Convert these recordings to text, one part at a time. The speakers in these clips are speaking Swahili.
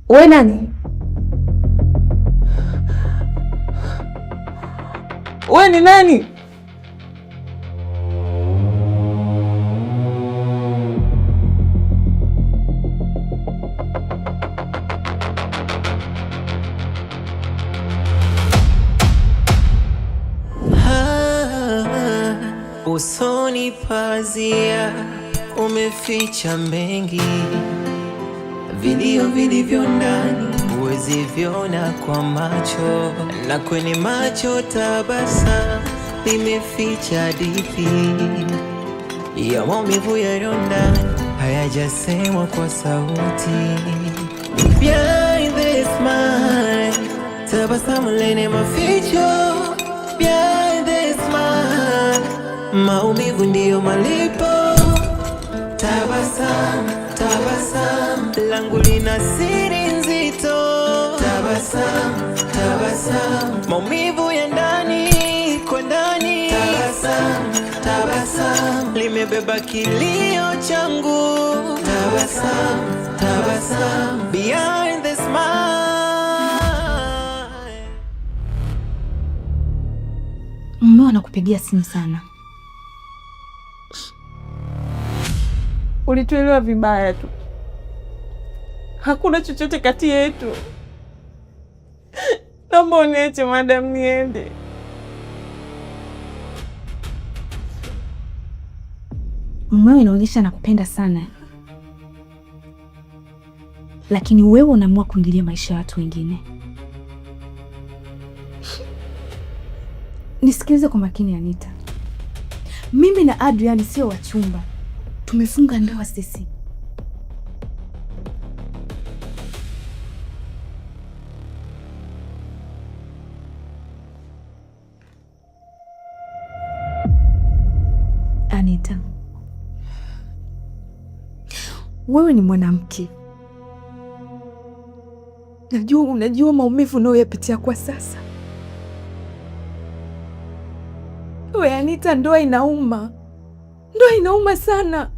Wewe nani? Wewe ni nani? Usoni pazia umeficha mengi, vilio vilivyo ndani huwezi viona kwa macho, na kwenye macho tabasamu limeficha hadithi ya maumivu yaliyo ndani hayajasemwa kwa sauti. Behind this smile, tabasamu lenye maficho. Behind this smile, maumivu ndiyo malipo. Tabasamu, tabasamu langu lina siri nzito. Tabasamu, tabasamu, maumivu ya ndani kwa ndani. Tabasamu, tabasamu limebeba kilio changu. Tabasamu, tabasamu behind the smile. Mumeo anakupigia simu sana. Ulituelewa vibaya tu. Hakuna chochote kati yetu. Naomba uniache madam niende. Mumeo inaonyesha anakupenda sana, lakini wewe unaamua kuingilia maisha ya watu wengine. Nisikilize kwa makini Anita. Mimi na Adrian sio wachumba. Tumefunga ndoa sisi. Anita, wewe ni mwanamke. Najua unajua maumivu unayoyapitia kwa sasa. Wewe Anita, ndoa inauma. Ndoa inauma sana.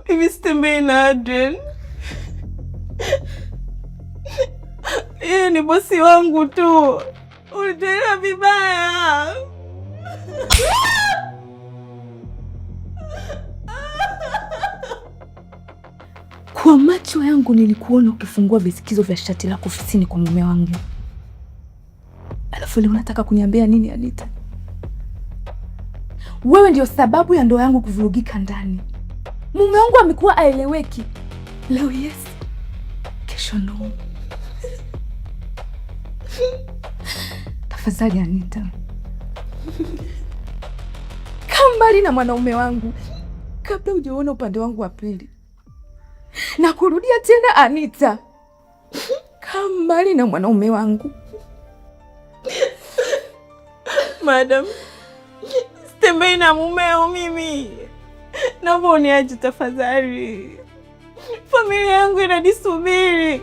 Mimi sitembei na Adrian. Yeye ni bosi wangu tu. Ulituelewa vibaya. Kwa macho yangu nilikuona ukifungua visikizo vya shati lako ofisini kwa mume wangu. Alafu leo unataka kuniambia nini Anita? Wewe ndio sababu ya ndoa yangu kuvurugika ndani. Mume wangu amekuwa aeleweki. Leo yes, kesho no. Tafadhali Anita, kaa mbali na mwanaume wangu kabla hujaona upande wangu wa pili. Na kurudia tena Anita, kaa mbali na mwanaume wangu. Madam, sitembei na mumeo mimi. Naomba uniache tafadhali. Familia yangu inanisubiri.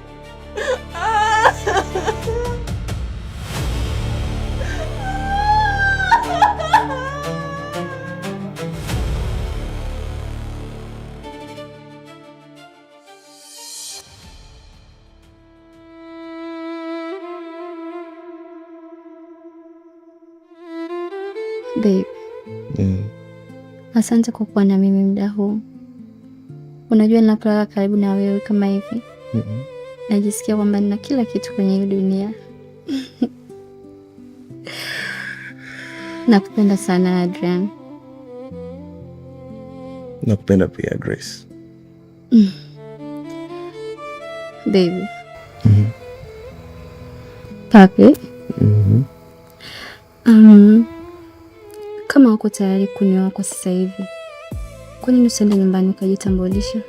Babe. Asante kwa kuwa na mimi muda huu. Unajua ninapolala karibu na wewe kama hivi, najisikia kwamba nina kila kitu kwenye hii dunia. Nakupenda sana Adrian. Nakupenda pia Grace. Baby. Papi. Kama uko tayari kunioa kwa sasa hivi, kwa nini usiende nyumbani ukajitambulisha?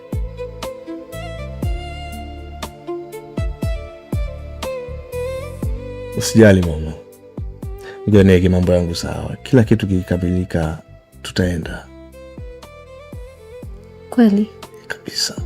Usijali mama. Ngoja niweke mambo yangu sawa. Kila kitu kikikamilika tutaenda. Kweli? Kabisa.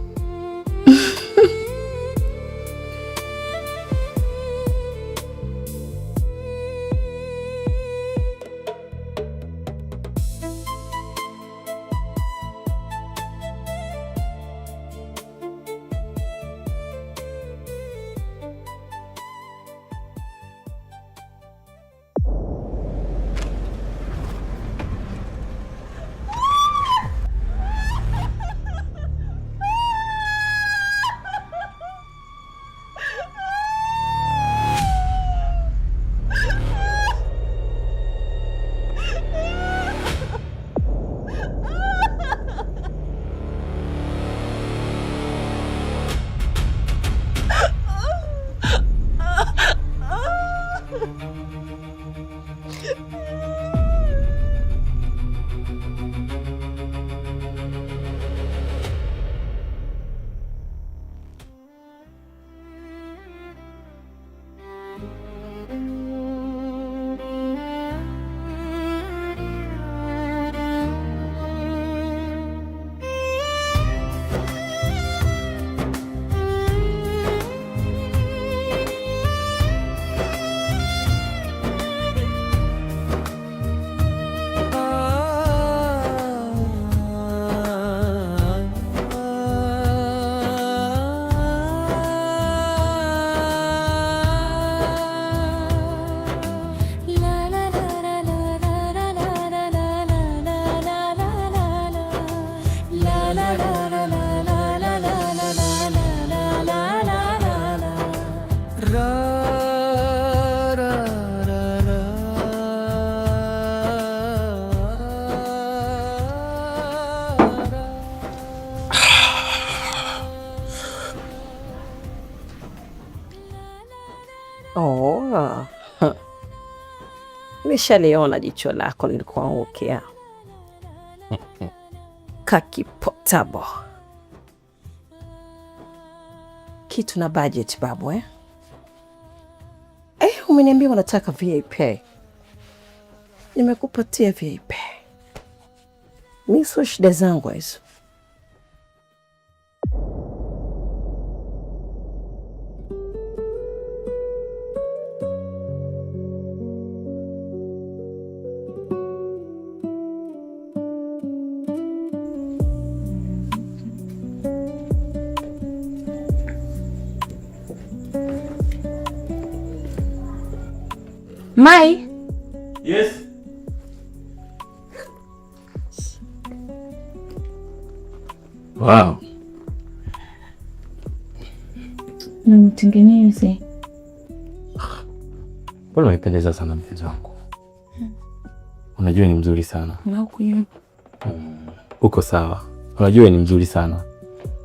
Oh, nishaliona jicho lako nilikuangukia. Kakipotabo kitu na budget babu eh? Umeniambia unataka VIP. Nimekupatia VIP. Mimi sio shida zangu hizo. Mai. Yes. Wow. Mtengeneze. Mbona umependeza sana mpenzi wangu. Unajua ni mzuri sana. Uko sawa. Unajua ni mzuri sana.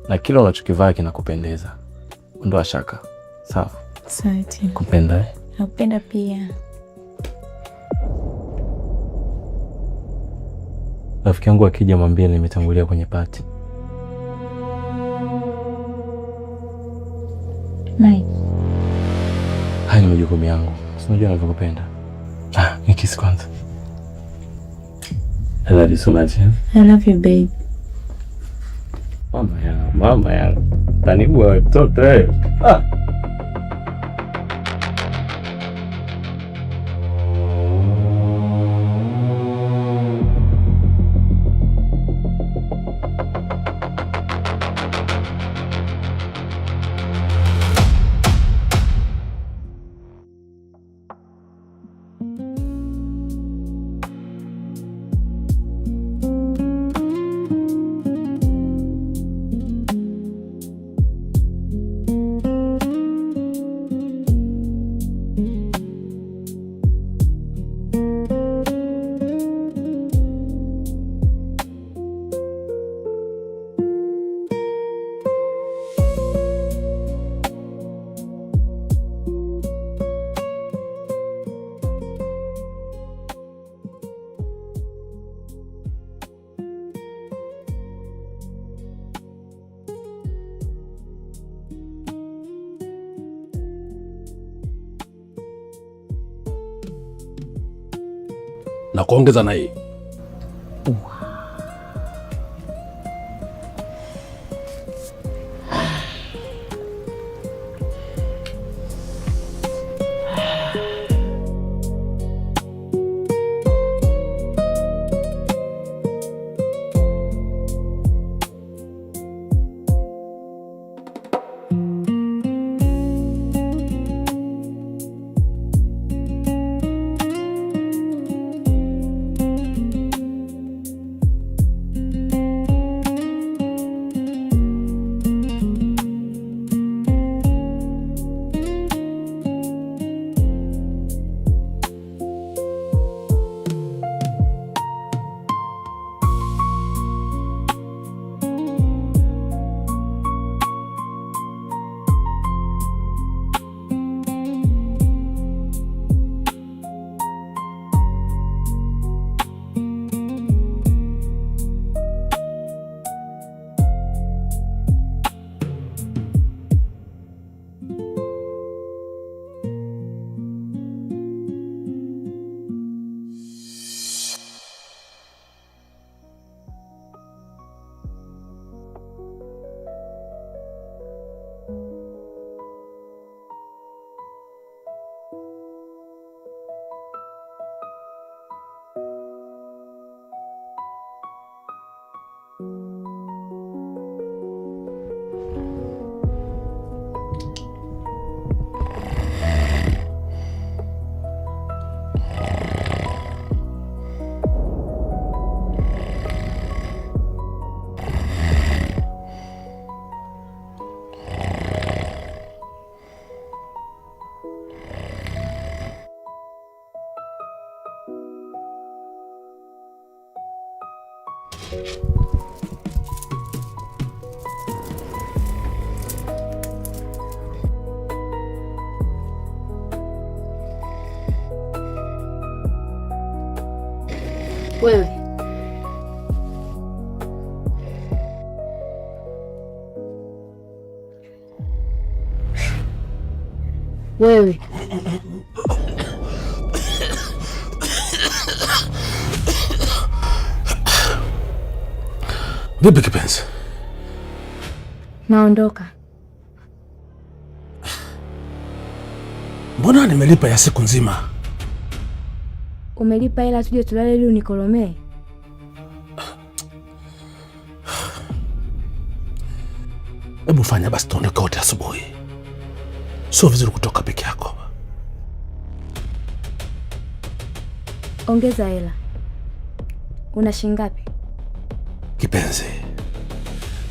Na kila unachokivaa kinakupendeza. Ondoa shaka. Sawa. Asante. Kupenda. Nakupenda pia. Rafiki yangu akija mwambie nimetangulia kwenye party. Mai. Haya ni majukumu yangu. Unajua ninavyokupenda. Nikisi kwanza. I love you so much. I love you babe. Mama ya. Tanibu wewe mtoto wewe. Na kuongeza na hii. Wewe wewe, vipi kipenzi? naondoka. Mbona nimelipa ya siku nzima? Umelipa hela tuje tulale ili unikolomee? Hebu fanya basi tuondoke wote asubuhi. Sio vizuri kutoka peke yako. Ongeza hela. Una shilingi ngapi? Kipenzi,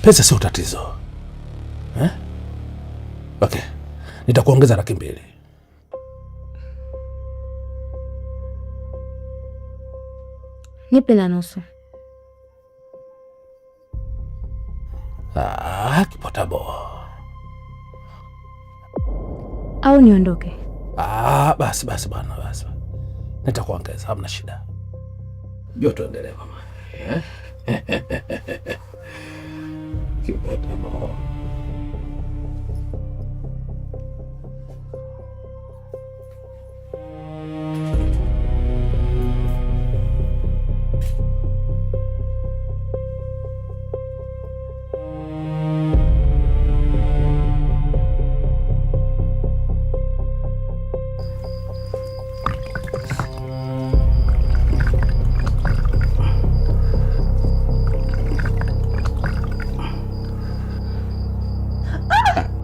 pesa sio tatizo. Okay, nitakuongeza 200. Nipe na nusu. Kipotabo. Au niondoke? Basi bwana, basi. Nitakuongeza, hamna shida. Njoo tuendelee mama. Kipotabo.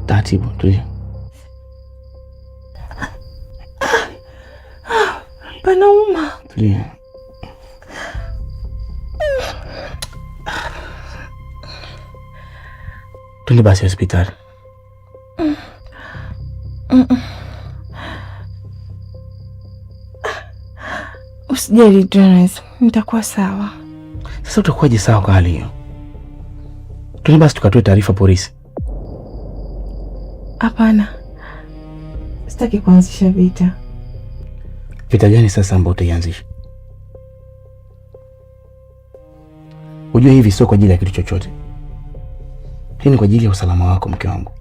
Taratibu, tulia. Panauma. Tulia. Twende basi hospitali. Usijali Jonas, nitakuwa sawa. Sasa utakuwaje sawa kwa hali hiyo? Twende basi tukatoe taarifa polisi. Hapana. Sitaki kuanzisha vita. Vita gani sasa ambao utaianzisha? Ujue hivi sio kwa ajili ya kitu chochote. Hii ni kwa ajili ya usalama wako mke wangu.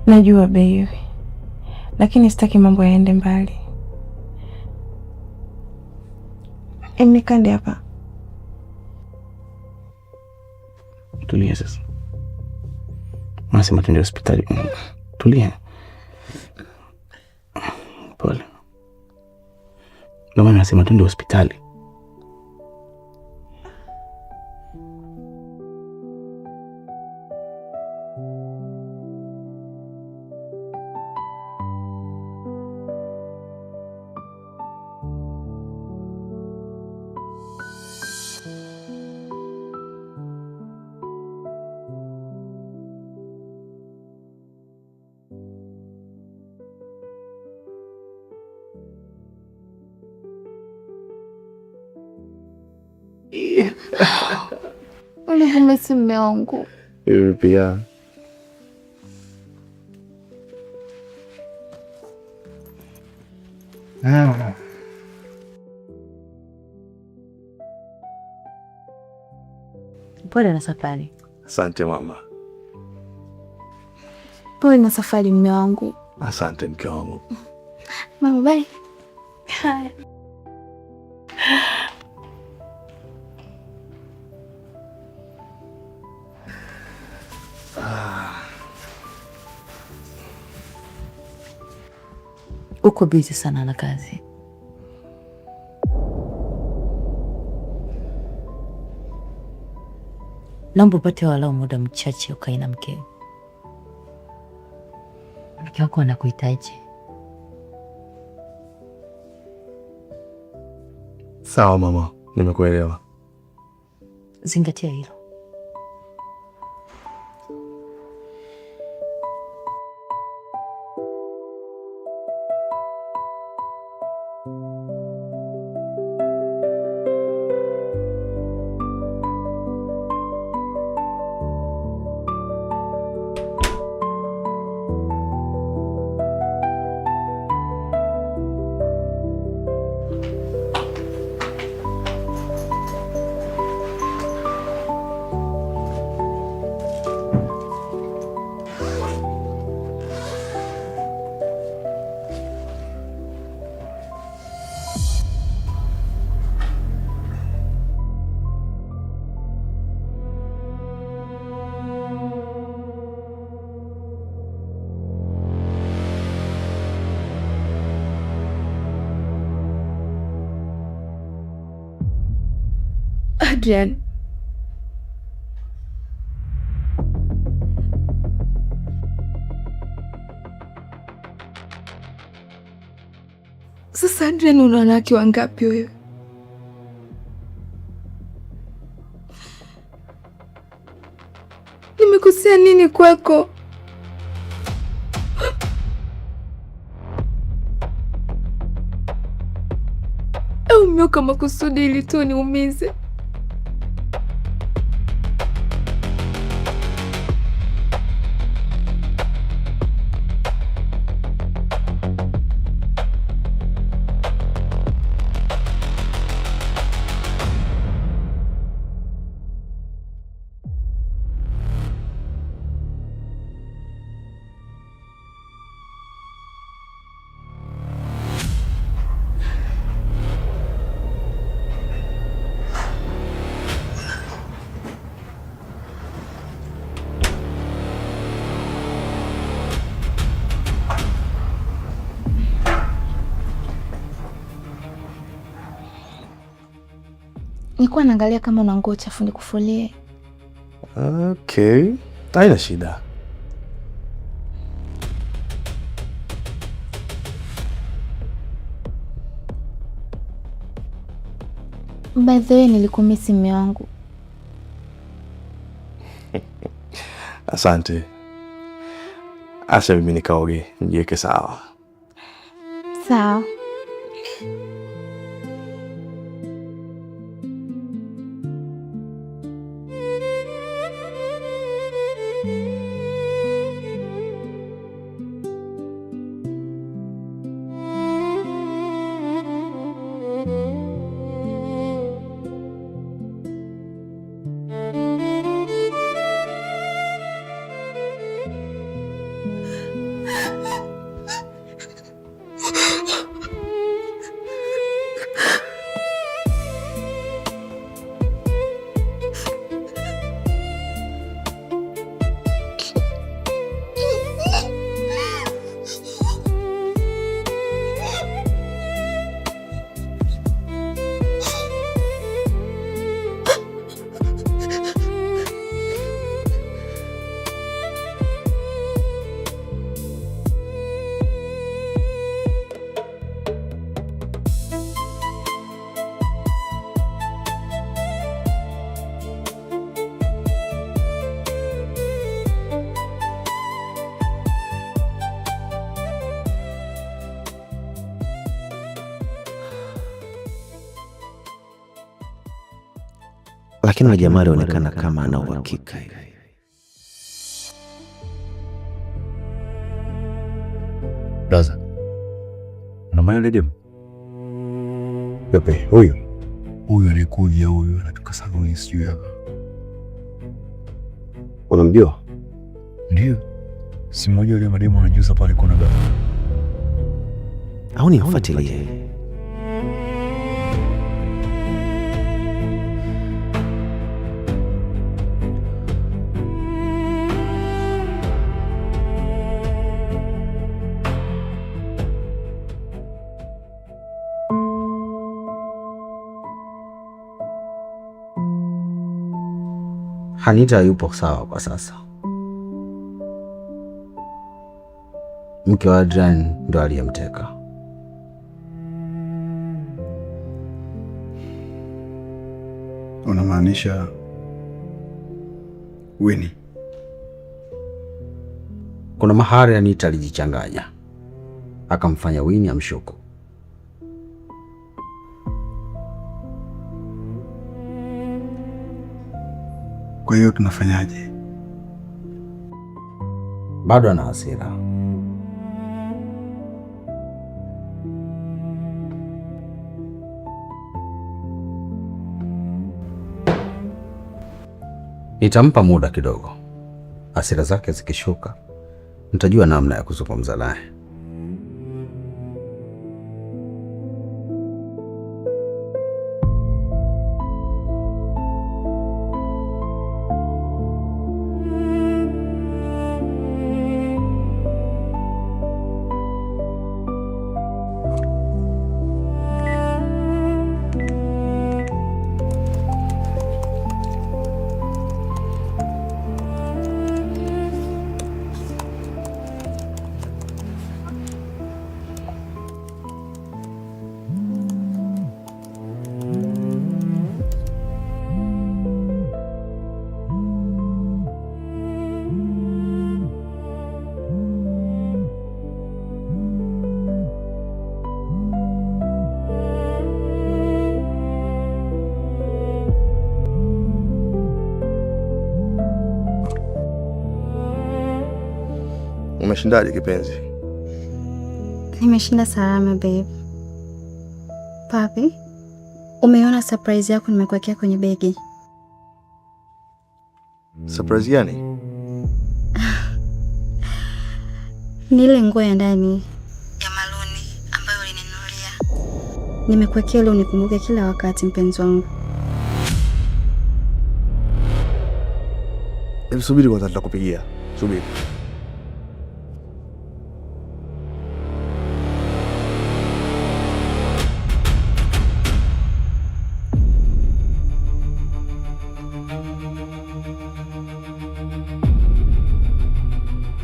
Najua baby. Lakini sitaki mambo yaende mbali. Nikande hapa. Tulia sasa. Nasema twende hospitali. Tulia. Pole. Ndio maana nasema twende hospitali. Ulivumesi mume wangu. Wewe pia. Pole na safari. Asante mama. Pole na safari mume wangu. Asante mke wangu. Mama bye. Haya. Uko busy sana na kazi. Naomba upate walau muda mchache ukae na mkeo. Mke wako anakuhitaji. Sawa mama, nimekuelewa. Zingatia hilo. Adrian, sasa Adrian, una wanawake wangapi wewe? Nimekosea nini kwako? Au umeweka makusudi ili tu niumize? Nilikuwa naangalia kama una nguo chafu nikufulie. Okay, haina shida. By the way, nilikumisi mume wangu. Asante. Acha mimi nikaoge, nijiweke sawa. Sawa. Lakini yule jamaa alionekana kama ana uhakika hivi. Daza. Na maana ile demu. Pepe, huyu alikuja, huyu anatoka saluni sijui hapa. Unamjua? Ndio. Si mmoja yule mademu anajuza pale kuna gari. Au nimfuatilie? Anita yupo sawa kwa sasa. Mke wa Adrian ndo aliyemteka. Unamaanisha Winnie? Kuna mahari Anita alijichanganya akamfanya Winnie amshuku. Kwa hiyo tunafanyaje? Bado ana hasira. Nitampa muda kidogo. Hasira zake zikishuka, nitajua namna ya kuzungumza naye. Umeshindaje kipenzi? Nimeshinda salama babe. Papi, umeona surprise yako nimekuwekea kwenye begi? Surprise gani? Ni ile nguo ya ndani ya maluni ambayo ulininunulia. Nimekuwekea ili unikumbuke kila wakati mpenzi wangu. Hebu subiri kwanza, nitakupigia. Subiri.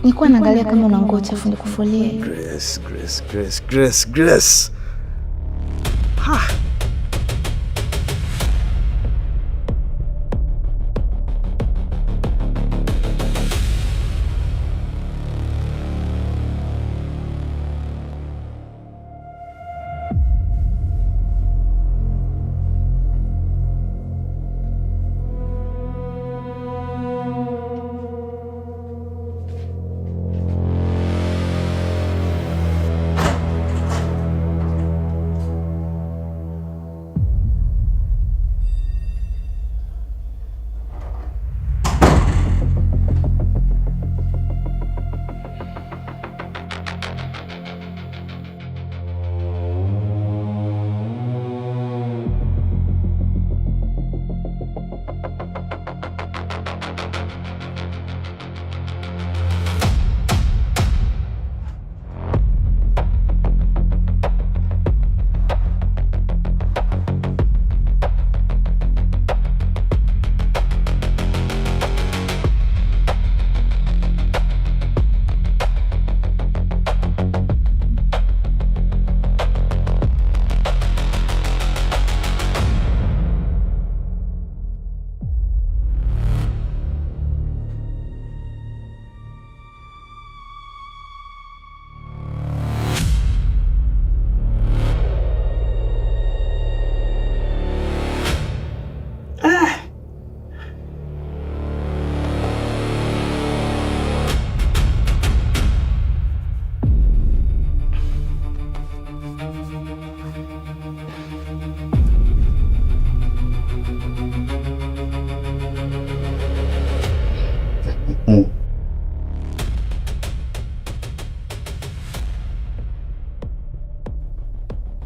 Nilikuwa naangalia kama una nguo chafu nikufulie. Grace. Ha.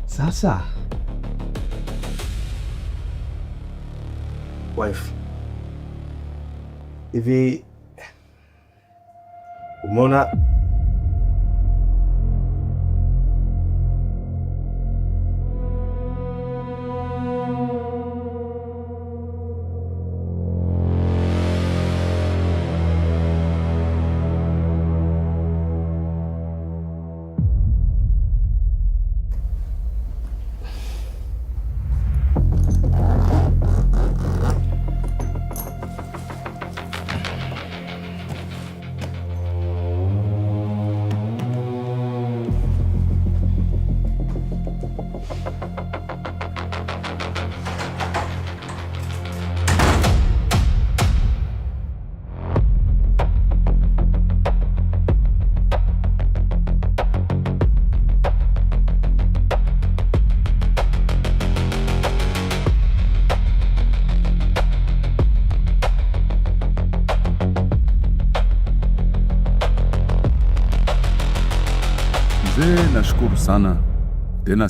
Sasa Wife, hivi umeona Nashukuru sana tena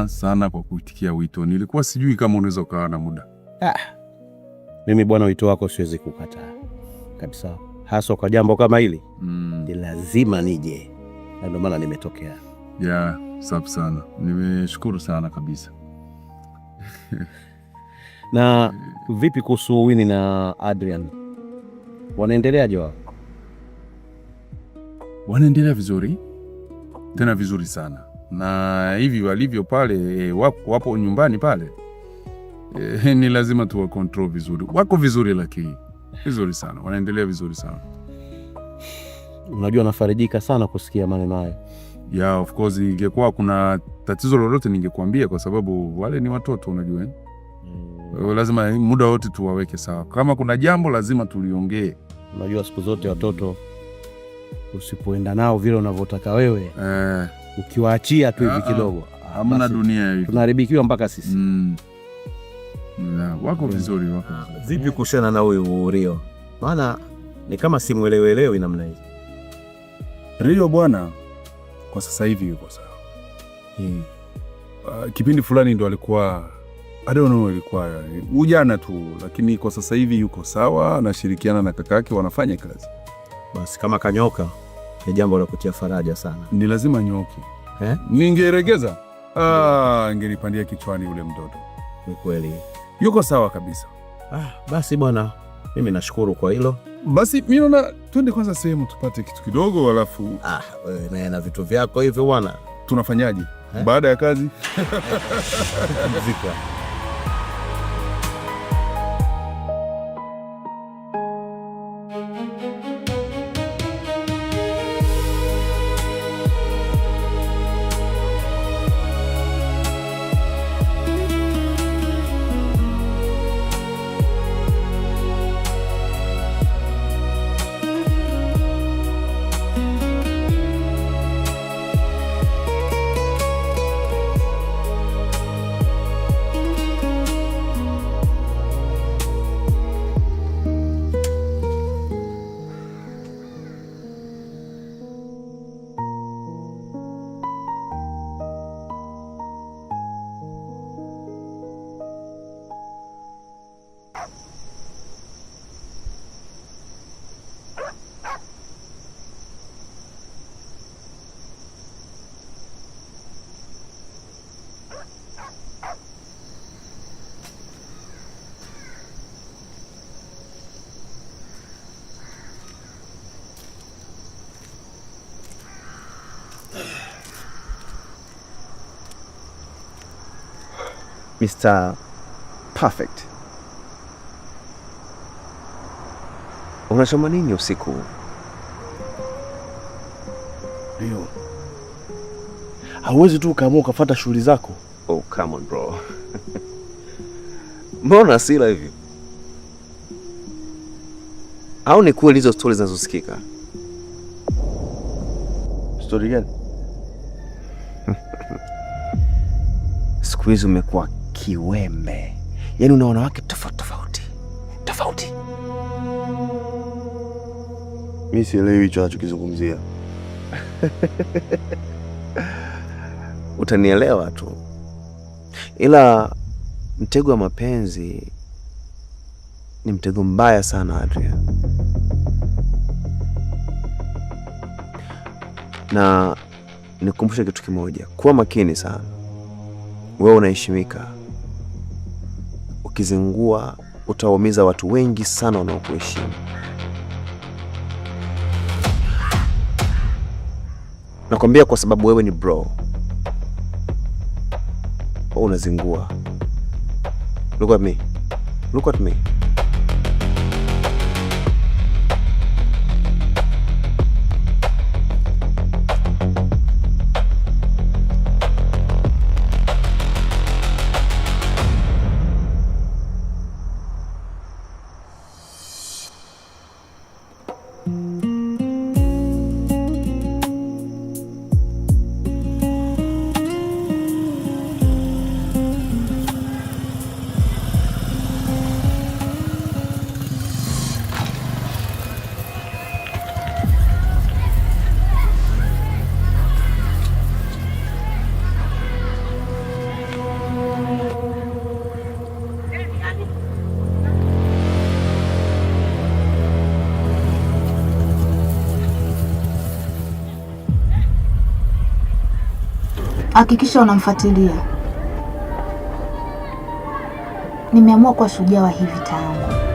sana kwa kuitikia wito. Nilikuwa sijui kama unaweza ukawa na muda. Mimi bwana, wito wako siwezi kukataa kabisa, hasa kwa jambo kama hili. Ni lazima nije, na ndio maana nimetokea. Safi sana, nimeshukuru sana kabisa. Na vipi kuhusu Winnie na Adrian, wanaendeleaje wao? Wanaendelea vizuri, tena vizuri sana, na hivi walivyo pale wapo nyumbani pale, ni lazima tuwa control vizuri. Wako vizuri, lakini vizuri sana, wanaendelea vizuri sana. Unajua nafarijika sana kusikia maneno hayo. Of course, ingekuwa kuna tatizo lolote ningekuambia, kwa sababu wale ni watoto, unajua. Lazima muda wote tuwaweke sawa. Kama kuna jambo lazima tuliongee. Unajua siku zote watoto usipoenda nao vile unavyotaka wewe, ukiwaachia tu hivi kidogo, hamna dunia hii, tunaharibikiwa mpaka sisi. Wako vizuri, wako. Vipi kuhusiana na huyu Rio? Maana ni kama simuelewelewi namna hii. Rio bwana, kwa sasa hivi yuko sawa. Kipindi fulani ndo alikuwa I don't know, ilikuwa ujana tu, lakini kwa sasa hivi yuko sawa, anashirikiana na kakake, wanafanya kazi. Basi kama kanyoka ni jambo la kutia faraja sana. Ni lazima nyoki. Ningeregeza ingenipandia kichwani ule mtoto. Ni kweli. Yuko sawa kabisa. Basi bwana, mimi nashukuru kwa hilo. Basi mimi naona twende kwanza sehemu tupate kitu kidogo, alafu wewe na vitu vyako hivyo bwana. Tunafanyaje? Baada ya kazi? Zika. Mr. Perfect. Unasoma nini usiku? Ndio. Hauwezi tu ukaamua ukafuata shughuli zako. Oh, come on bro. Mbona sila hivi? Au ni kweli hizo stories zinazosikika? Story gani? Siku hizi umekuwa kiwembe. Yaani unaona wake tofauti. Mimi sielewi hicho anachokizungumzia. Utanielewa tu. Ila mtego wa mapenzi ni mtego mbaya sana, Adrian. Na nikukumbusha kitu kimoja, kuwa makini sana. Wewe unaheshimika. Ukizingua utawaumiza watu wengi sana wanaokuheshimu. Nakwambia kwa sababu wewe ni bro. Unazingua. Look at me. Look at me. Hakikisha unamfuatilia. Nimeamua kuwa shujaa wa hivi tangu.